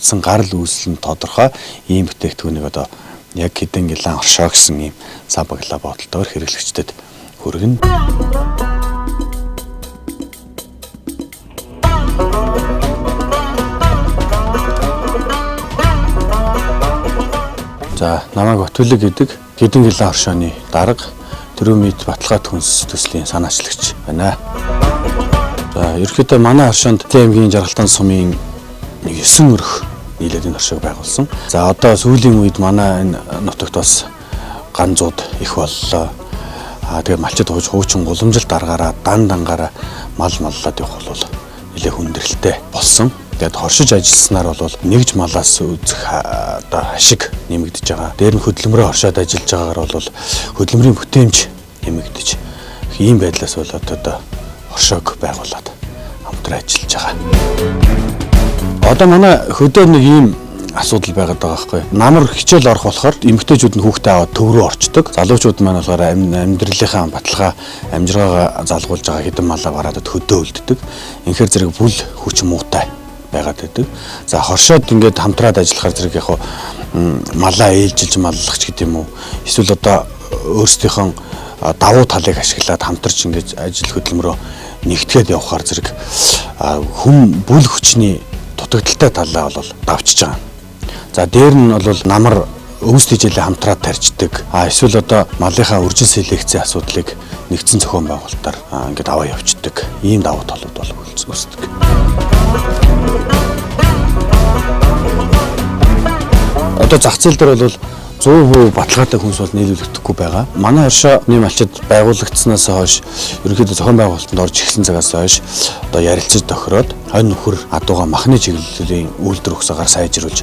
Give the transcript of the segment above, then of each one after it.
алдсан гарал үүсэл нь тодорхой ийм бүтээгдэхүүнийг одоо яг хэдэн гилан оршоо гэсэн ийм сан баглаа бодолтойгоор хэрэглэгчдэд хүргэнэ. За намайг Батүлэг гэдэг хэдэн гилан оршооны дарга Төрөө мэд баталгаа хүнс төслийн санаачлагч байна. За ерөнхийдөө манай оршоонд Аймгийн Жаргалтан сумын 9 өрх нийлээд энэ оршоог байгуулсан. За одоо сүүлийн үед манай энэ нутагт бас ганзууд их боллоо. Тэгээ малчид хуучин гуламжил даргаараа дангаараа мал маллаад явах бол нэлээ хүндрэлтэй болсон. Тэгээд хоршиж ажилласнаар бол нэгж малаас үзэх одоо ашиг нэмэгдэж байгаа. Дээр нь хөдөлмөрөөр оршоод ажиллаж байгаагаар бол хөдөлмөрийн бүтээмж нэмэгдэж ийм байдлаас болоод одоо оршоог байгуулад хамтран ажиллаж байгаа. Одоо манай хөдөө нэг ийм асуудал байгаад байгаа байхгүй. Намар хичээл орох болохоор эмэгтэйчүүд нь хүүхдээ аваад төв рүү орчдөг. Залуучууд маань болохоор амьдралынхаа баталгаа амжиргаагаа залгуулж байгаа хэдэн малаа бараад хөдөө үлддэг. Инхээр зэрэг бүл хүч муутай байгаад байдаг. За хоршоод ингээд хамтраад ажиллахаар зэрэг яг малаа ээлжилж маллах ч гэдэг юм уу. Эсвэл одоо өөрсдийнхөө давуу талыг ашиглаад хамтарч ингээд ажил хөдөлмөрөө нэгтгэхэд явахаар зэрэг хүн бүл хүчний дутагдaltaй талаа бол давчиж байгаа. За дээр нь бол намар өвс тэжээлээ хамтраад тарьждаг. Эсвэл одоо малынхаа үржин селекцийн асуудлыг нэгдсэн зохион байгуулалтаар ингээд аваа явцдаг. Ийм давуу талууд бол үүсдэг. Одоо зах зээл дээр бол 100% баталгаатай хүнс бол нийлүүлэгдэхгүй байгаа. Манай оршооны малчид байгуулагдсанаас хойш ерөнхийдөө зохион байгуулалтанд орж ирсэн цагаас хойш одоо ярилцаж тохироод хонь нөхөр адууга махны чиглэлийн үйлдвэр ухсаагаар сайжруулж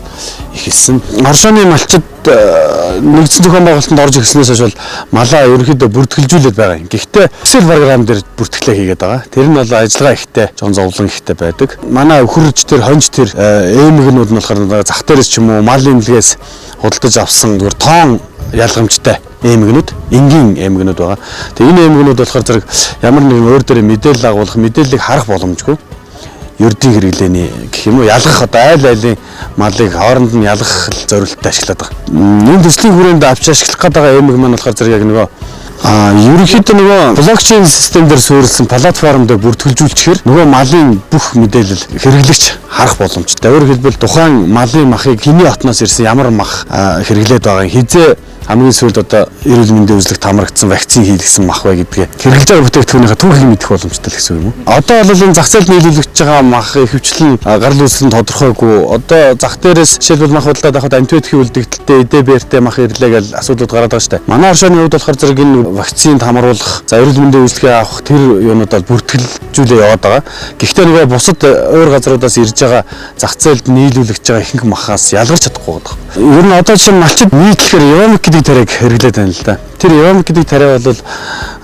эхэлсэн. Оршооны малчид нэгдсэн зохион байгуулалтанд орж ирснээс хойш бол малаа ерөнхийдөө бүртгэлжүүлээд байгаа юм. Гэхдээ эсэл програм дээр бүртгэлээ хийгээд байгаа. Тэр нь бол ажиллагаа ихтэй, жон зовлон ихтэй байдаг. Манай өхөрч тэр хонж тэр эмгэнүүд нь болохоор зах дээрээс ч юм уу мал имлгээс худалдаж авсан зүгээр тоон ялгамжтай эмгэнүүд, энгийн эмгэнүүд байгаа. Тэгээ энэ эмгэнүүд болохоор зэрэг ямар нэгэн өөр дээр мэдээлэл агуулах, мэдээллийг харах боломжгүй. Ердийн хэрэглээний гэх юм уу ялгах одоо айл айлын малыг хооронд нь ялгах зорилттой ашиглаад байгаа. Энэ төслийн хүрээнд авч ашиглах гэдэг эмэг маань болохоор зэрэг яг нөгөө ерөнхийдөө нөгөө блокчейн систем дээр суурилсан платформ дээр бүртгэлжүүлчихээр нөгөө малын бүх мэдээлэл хэрэглэгч харах боломжтой. Өөрөөр хэлбэл тухайн малын махыг хэний хотноос ирсэн ямар мах хэрэглээд байгаа хизээ хамгийн сүүлд одоо эрүүл мэндийн үзлэгт хамрагдсан вакцин хийлгсэн мах бай гэдгээ хэрэглэж байгаа бүтээгдэхүүнийхээ түүхийг мэдэх боломжтой л гэсэн юм уу. Одоо бол энэ зах зээл нийлүүлэгдэж байгаа мах ихэвчлэн гарал үүсэл нь тодорхойгүй. Одоо зах дээрээс жишээлбэл мах худалдаад авахд антибиотикийн үлдэгдэлтэй эдээ бээртэй мах ирлээ гэж асуудлууд гараад байгаа шүү дээ. Манай оршооны хувьд болохоор зэрэг энэ вакцинд хамруулах, за эрүүл мэндийн үзлэгээ авах тэр юмуд бол бүртгэлжүүлээ яваад байгаа. Гэхдээ нөгөө бусад өөр газруудаас ирж байгаа зах зээлд нийлүүлэгдэж байгаа ихэнх махаас ялгарч чадахгүй байгаа. Ер нь одоо чинь малчид нийтлэхээр Евамик гэдэг тариаг хэрэглээд байна л да. Тэр Евамик гэдэг тариа бол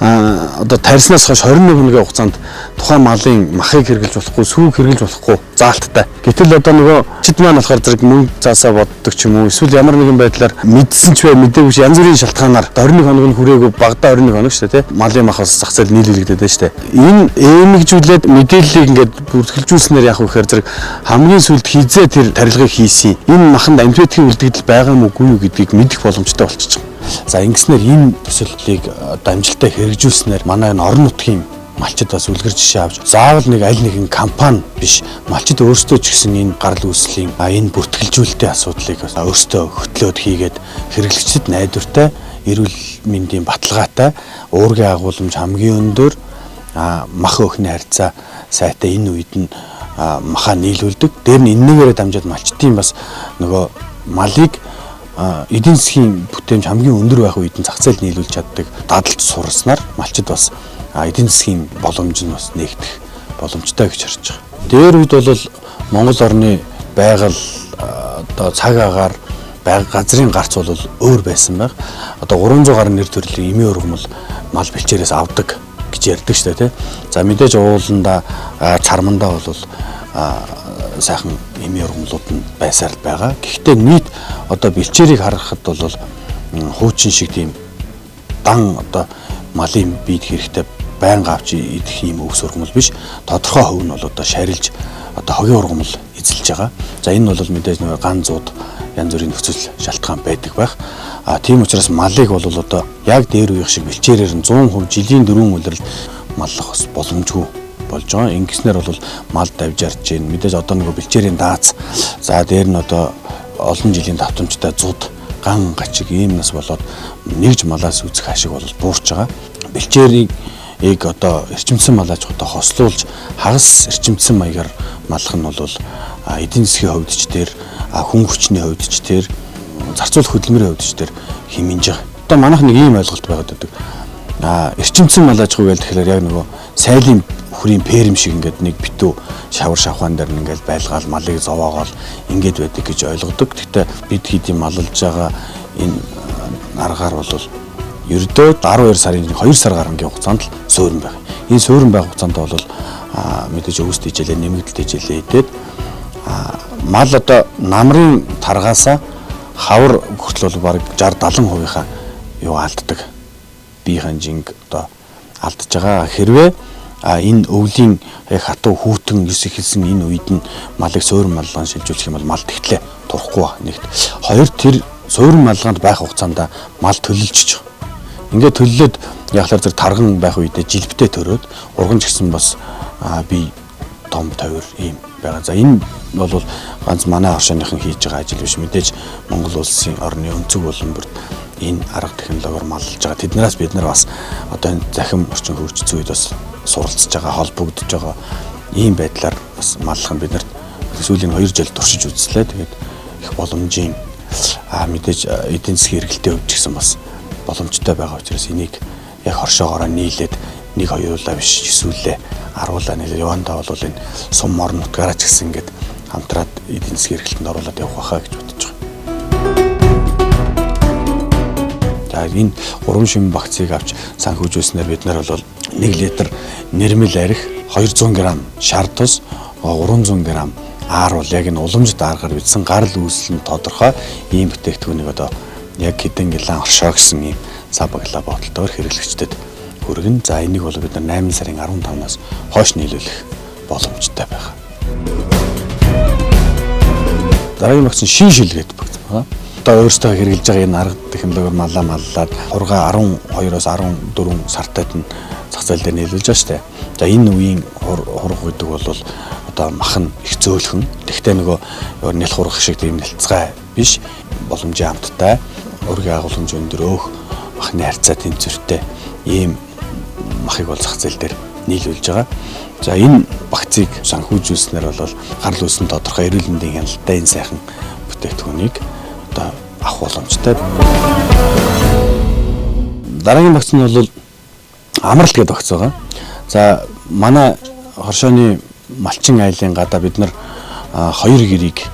одоо тарьснаас хойш 21 өдрийн хугацаанд тухайн малын махыг хэрэглэж болохгүй, сүүг хэрэглэж болохгүй заалттай. Гэтэл одоо нөгөө чид маань болохоор зэрэг мөнгө заасаа боддог ч юм уу, эсвэл ямар нэгэн байдлаар мэдсэн ч бай мэдээгүй янз бүрийн шалтгаанаар 21 хоног нь хүрээгүй багадаа 21 хоног шүү дээ, тий. Малын махаас зах зээл нийлүүлэгдээд байна шүү дээ. Энэ эмгэгжүүлээд мэдээллийг ингээд бүртгэлжүүлснээр яг үхээр зэрэг хамгийн сүүлд хизээ тэр тарилгыг хийсэн. Энэ маханд антибиотикийн үлдэгдэл байгаа юм уугүй юу гэдгийг мэдэх боломжтой болчихж байгаа. За ингэснээр энэ төсөллийг дамжилтаа хэрэгжүүлснээр манай энэ орон нутгийн малчид бас үлгэр жишээ авч заавал нэг аль нэгэн компани биш, малчид өөрсдөө ч гэсэн энэ гарал үүслийн энэ бүртгэлжүүлэлтийн асуудлыг өөрсдөө хөтлөөд хийгээд хэрэглэгчдэд найдвартай, эрүүл мэндийн баталгаатай, уургийн агуулмж хамгийн өндөр мах өхний харьцаа сайтай энэ үед нь махаа нийлүүлдэг. Дээр нь эннийгээрээ дамжаад малчдын бас нөгөө малыг эдийн засгийн бүтээмж хамгийн өндөр байх үед нь зах зээл нийлүүлж чаддаг дадалж сурснаар малчид бас эдийн засгийн боломж нь бас нэгдэх боломжтой гэж харж байгаа. Дээр үед бол Монгол орны байгаль одоо цаг агаар газрын гарц бол өөр байсан байх. Одоо 300 гаруй нэр төрлийн эмийн ургамал мал бэлчээрээс авдаг гэж ярьдаг шүү дээ, тий. За мэдээж ууланда цармандаа бол сайхан эмийн ургамлууд нь байсаар байгаа. Гэхдээ нийт одоо бэлчээрийг харахад бол хуучин шиг тийм дан одоо малын биед хэрэгтэй байнга авч идэх ийм өвс ургамал биш. Тодорхой хувь нь бол одоо шарилж одоо хогийн ургамал эзэлж байгаа. За энэ бол мэдээж нэг ган зууд янз бүрийн нөхцөл шалтгаан байдаг байх. Тийм учраас малыг бол одоо яг дээр үеих шиг бэлчээрээр нь 100% жилийн 4 улирал маллах бас боломжгүй болж байгаа. Ингэснээр бол мал давж арж гин мэдээж одоо нэг бэлчээрийн дааз за дээр нь одоо олон жилийн давтамжтай зуд ган гачиг ийм нас болоод нэгж малаас үүсэх ашиг бол буурч байгаа. Бэлчээрийг одоо эрчимсэн малаж одоо хослуулж хагас эрчимсэн маягаар маллах нь бол эдийн засгийн хувьд ч дээр хүн хүчний хувьд ч дээр зарцуулах хөдөлмөрийн хувьд ч дээр хэмнэж байгаа. Одоо манайх нэг ийм ойлголт байгаад байдаг. Эрчимсэн малаж хуу гэж тэгэхээр яг нөгөө сайлын хүрийн ферм шиг ингээд нэг битүү шавар шавхаан дээр ингээд байлгаал малыг зовоогоол ингээд байдаг гэж ойлгодог. Гэхдээ бид хэдийн маллж байгаа энэ аргаар бол ердөө 12 сарын 2 сар гарангийн хугацаанд л суурин байх. Энэ суурин байх хугацаанд бол мэдээж өвс дэжлээ нэмэгдэл дэжлээ идээд мал одоо намрын таргаасаа хавар хүртэл бол бараг 60-70%-ийнхаа юу алддаг. Бие ханжинг одоо алдж байгаа. Хэрвээ энэ өвлийн яг хатуу хүүтэн ес ихэлсэн энэ үед нь малыг суурин малгаан шилжүүлэх юм бол мал тэгтлээ турахгүй ба нэгт. Хоёр тэр суурин малгаанд байх хугацаанд мал төлөлжиж байгаа. Ингээд төлөлөд яхалаар зэрэг тарган байх үедээ жилбтэй төрөөд урган ч гэсэн бас би том тойр ийм байгаа. За энэ бол ганц манай оршооныхон хийж байгаа ажил биш. Мэдээж Монгол улсын орны өнцөг болон бүрд энэ арга технологиор маллж байгаа. Тэднээс бид нар бас одоо энэ захим орчин хөгжсөн үед бас суралцж байгаа, холбогдож байгаа ийм байдлаар бас маллах нь биднэрт сүүлийн 2 жил туршиж үзлээ. Тэгээд их боломжийн мэдээж эдийн засгийн эргэлтийн хувьд ч гэсэн бас боломжтой байгаа учраас энийг яг хоршоогоороо нийлээд 1-2 удаа биш эсвэл 10 удаа нийлээд явандаа бол энэ сум морн нутгаараа ч гэсэн ингээд хамтраад эдийн засгийн эргэлтэнд оруулаад явах байхаа гэж бодож байгаа. За энэ 3 шим вакциныг авч санхүүжүүлснээр бид нар бол 1 литр нэрмэл арих 200 г шар тус 300 г аар бол яг энэ уламжид ааргаар бичсэн гарал үүсэл нь тодорхой ийм бүтээгдэхүүнийг одоо яг хэдэн гилан оршоо гэсэн ийм сабагла бодолтоор хэрэглэгчдэд хүргэн. За энийг бол бид нар 8 сарын 15-наас хойш нийлүүлэх боломжтой байгаа. Дараагийн вакцин шин шил гэдэг вакцин байна. Одоо өөрсдөө хэрэглэж байгаа энэ арга технологиор маллаад хурга 12-оос 14 сартад нь зах зээл дээр нийлүүлж байгаа шүү дээ. За энэ үеийн хурга гэдэг бол одоо махан их зөөлхөн. Тэгвэл нөгөө нэл хурга шиг тийм нэлцгай биш боломжийн амттай өргөө агуулмж өндөр өөх махны харьцаа тэнцвэртэй ийм махыг бол зах зээл дээр нийлүүлж байгаа. За энэ вакциныг санхүүжүүлснээр бол гарал үүссэн тодорхой эрүүл мэндийн хяналттай энэ сайхан бүтээгдэхүүнийг одоо авах боломжтой. Дараагийн вакцин бол амралт гэдэг вакцин байгаа. За манай хоршооны малчин айлын гадаа бид нар 2 гэрийг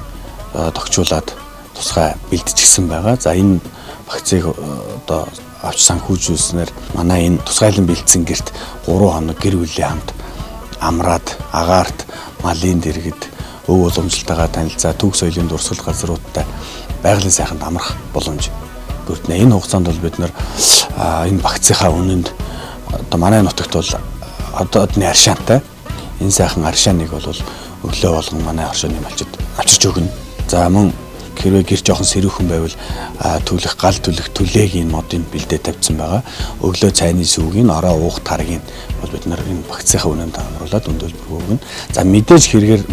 тогтчуулаад тусгай бэлтжигсэн байгаа. За энэ вакциныг одоо авч санхүүжүүлснээр манай энэ тусгайлан бэлдсэн гэрт 3 хоног гэр бүлийн хамт амраад агаарт малын дэргэд өв уламжлалтайгаа танилцаа төв соёлын дурсгал газруудтай байгалийн сайханд амрах боломж бүрднэ. Энэ хугацаанд бол бид нар энэ вакцинхаа үнэнд одоо манай нутагт бол одоодны аршаантай энэ сайхан аршааныг бол өглөө болгон манай оршооны малчид авчирч өгнө. За мөн хэрвээ гэр жоохон сэрүүхэн байвал төлөх гал төлөх төлөөгийн модыг бэлдээ тавьсан байгаа. Өглөө цайны сүүгийн ороо уух таргийг бол бид нар энэ вакцинхаа үнэнд амруулаад өндөлбөр өгнө. За мэдээж хэрэгээр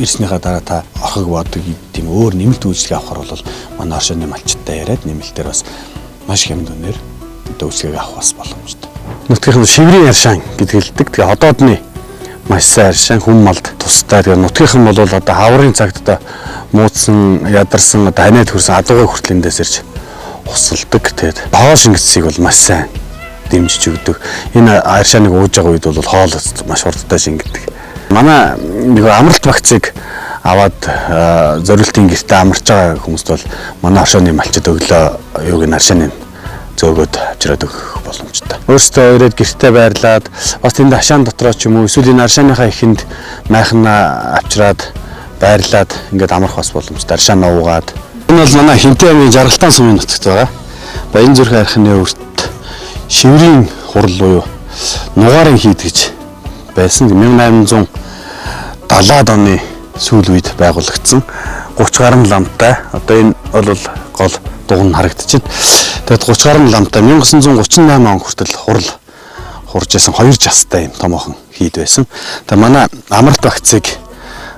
ирснийхаа дараа та орхиг бодог тийм өөр нэмэлт үйлчлэг авахар бол манай оршооны малчидтай яриад нэмэлтээр бас маш хямд үнээр үйлчлэг авах бас боломжтой. Нутгийн шиврийн аршаан гэж хэлдэг. Тэгээ одоодны маш сайн аршаан хүн малд тустай. Тэгээ нутгийнхан бол одоо хаврын цагт одоо муудсан, ядарсан, одоо ханиад хөрсөн адуугай хүртэл эндээс ирж усалдаг. Тэгээд хоол шингэцсийг бол маш сайн дэмжиж өгдөг. Энэ аршааныг ууж байгаа үед бол хоол маш хурдтай шингэдэг. Манай нэг амралт вакциныг аваад зориултын гэртээ амарч байгаа хүмүүст бол манай оршооны малчид өглөө юуг нь аршааны зөөгөөд авчираад өгөх боломжтой. Өөртөө ирээд гэртээ байрлаад бас тэнд хашаан дотроо ч юм уу эсвэл энэ аршааныхаа ихэнд майхнаа авчираад байрлаад ингээд амрах бас боломжтой. Аршаанаа уугаад. Энэ бол манай Хинтэй аймгийн Жаргалтан сумын нутагт байгаа. Баян зүрх архины өрт шиврийн хурал буюу нугаарын хийд гэж байсан. 1870-аад оны сүүл үед байгуулагдсан 30 гаруй ламтай. Одоо энэ бол гол дугуй нь харагдчихэв. Тэгээд 30 гаруй ламтай 1938 он хүртэл хурж байсан 2 жастай юм томоохон хийд байсан. Тэгээд манай амралт багцыг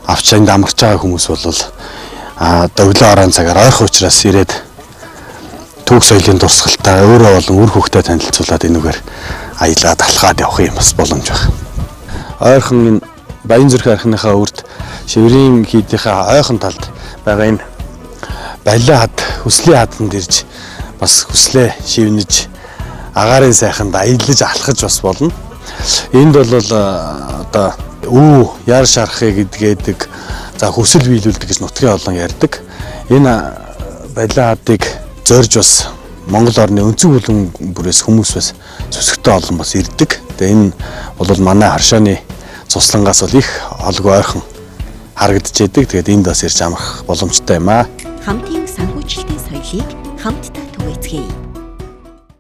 авч энд амарч байгаа хүмүүс бол өглөө орон цагаар ойрхон учраас ирээд түүх соёлын дурсгалтай өөрөө болон үр хөвгтэй танилцуулаад энэгээр аялаад алхаад явах юм бас боломж байна. Ойрхон энэ Баянзүрх архиныхаа үрд Шиврийн хийдийнхаа ойхон талд байгаа энэ балиа хад, хүслийн хаданд ирж бас хүслээ шивнэж агаарын сайханд аялаж алхаж бас болно. Энд бол одоо яар шархыг гэдгээдэг, за хүсэл биелүүлдэг гэж нутгийн олон ярьдаг. Энэ балиа хадыг зорж бас Монгол орны өнцөг бүлэн бүрээс хүмүүс бас зүсгтэй олон бас ирдэг. Тэгээ энэ бол манай харшааны цуслангаас бол их олгүй ойрхон харагдаж идэг. Тэгээд энд бас ирж амрах боломжтой юм аа. Хамтын санхүүжилтийн соёлыг хамтдаа түгээцгээе.